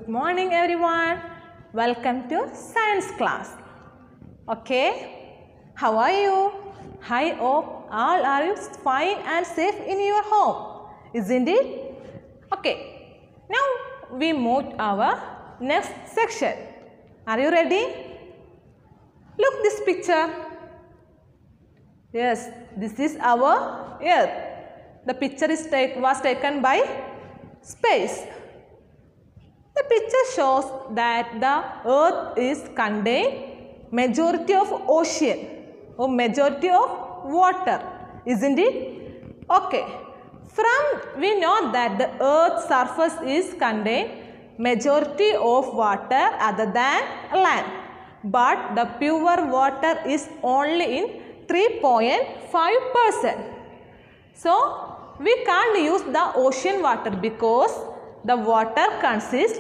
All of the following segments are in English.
morning everyone. Welcome to science class. Okay, how are you? I hope all are you fine and safe in your home, isn't it? Okay, now we move our next section. Are you ready? Look this picture. Yes, this is our Earth. The picture was taken by space. The picture shows that the Earth is contain majority of ocean or majority of water, isn't it? Okay. We know that the Earth's surface is contain majority of water other than land, but the pure water is only in 3.5%. So we can't use the ocean water because the water consists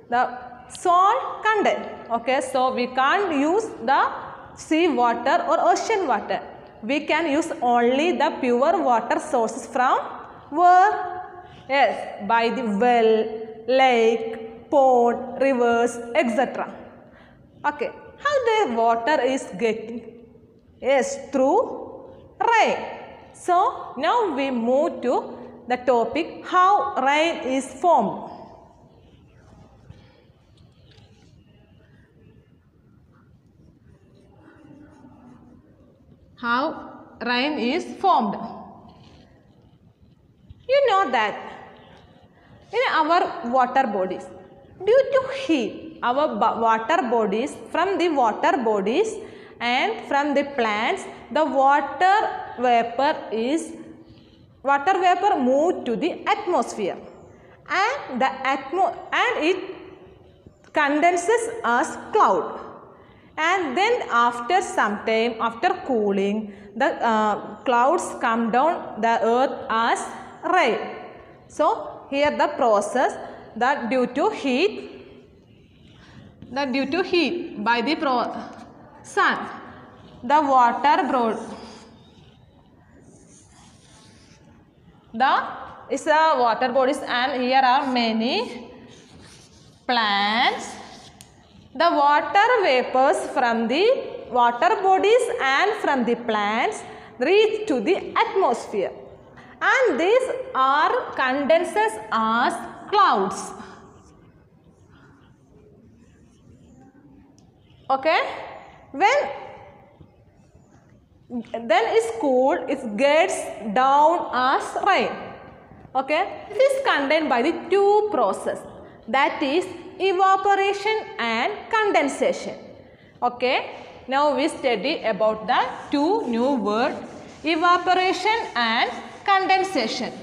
the salt content. Okay, so we can't use the sea water or ocean water. We can use only the pure water sources from where? Yes, by the well, lake, pond, rivers, etc. Okay, how the water is getting? Yes, through rain. So now we move to the topic how rain is formed. How rain is formed. You know that in our water bodies, due to heat, our water bodies, from the water bodies and from the plants, the water vapor moved to the atmosphere, and it condenses as cloud, and then after some time, after cooling, the clouds come down the earth as rain. So here the process that due to heat by the sun, the water water bodies, and here are many plants. The water vapors from the water bodies and from the plants reach to the atmosphere, and these are condenses as clouds. Okay, then it's cooled, it gets down as rain. Okay, it is contained by the two processes, that is evaporation and condensation. Okay, now we study about the two new words, evaporation and condensation.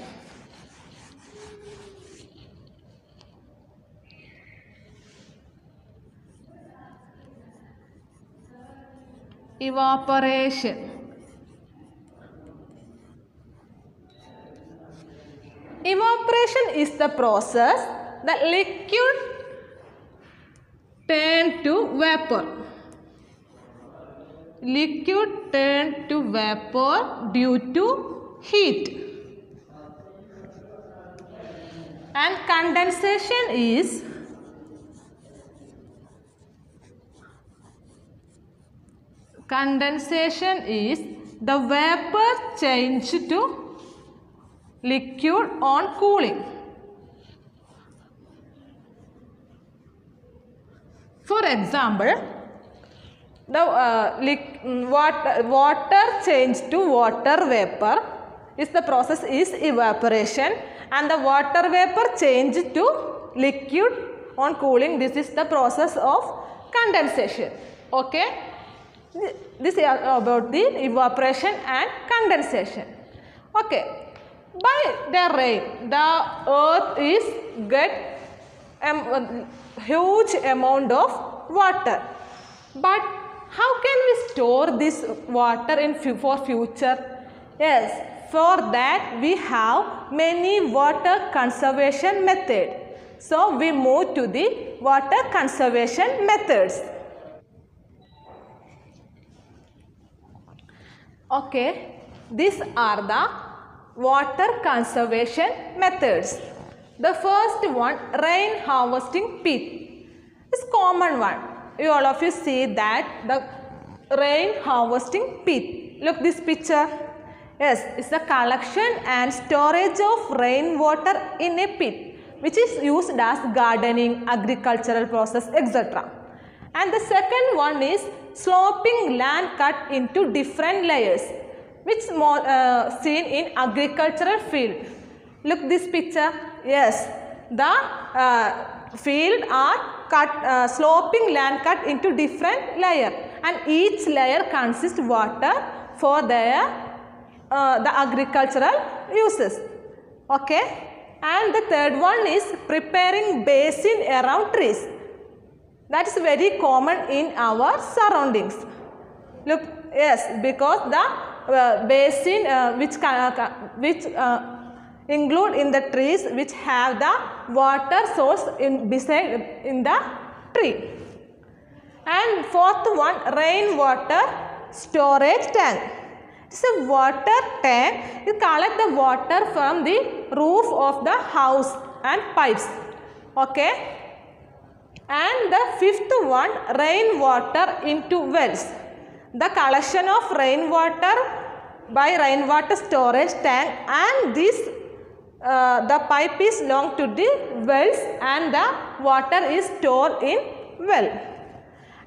Evaporation. Evaporation is the process that liquid turn to vapor. Liquid turn to vapor due to heat. And condensation is the vapor change to liquid on cooling. For example, the water change to water vapor is the process is evaporation, and the water vapor change to liquid on cooling, this is the process of condensation. Okay, this is about the evaporation and condensation. Okay, by the rain, the earth is get huge amount of water, but how can we store this water for future? Yes, for that we have many water conservation methods. So we move to the water conservation methods. Okay, these are the water conservation methods. The first one, rain harvesting pit. It's common one. You all of you see that the rain harvesting pit. Look this picture. Yes, it's the collection and storage of rainwater in a pit, which is used as gardening, agricultural process, etc. And the second one is sloping land cut into different layers, which is more seen in agricultural field. Look this picture. Yes, the field are cut, sloping land cut into different layer, and each layer consists water for their the agricultural uses. Okay, and the third one is preparing basin around trees. That is very common in our surroundings. Look, yes, because the basin which include in the trees which have the water source in beside in the tree. And fourth one, rainwater storage tank. It's a water tank. You collect the water from the roof of the house and pipes. Okay. And the fifth one, rainwater into wells. The collection of rainwater by rainwater storage tank, and this the pipe is long to the wells and the water is stored in well.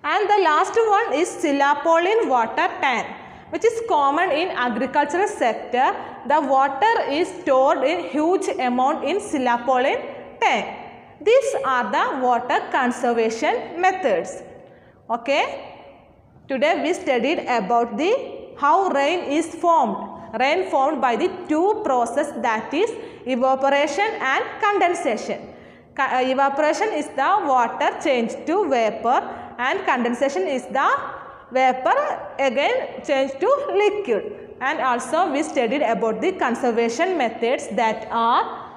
And the last one is Silapolin water tank, which is common in agricultural sector. The water is stored in huge amount in Silapolin tank. These are the water conservation methods. Okay. Today we studied about the how rain is formed. Rain formed by the two processes, that is evaporation and condensation. Evaporation is the water changed to vapor, and condensation is the vapor again changed to liquid. And also we studied about the conservation methods, that are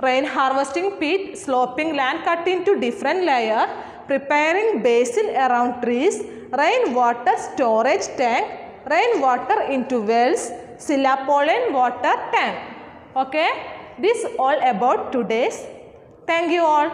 rain harvesting pit, sloping land cut into different layer, preparing basin around trees, rainwater storage tank, rainwater into wells, Silapolin water tank. Okay, this all about today's. Thank you all.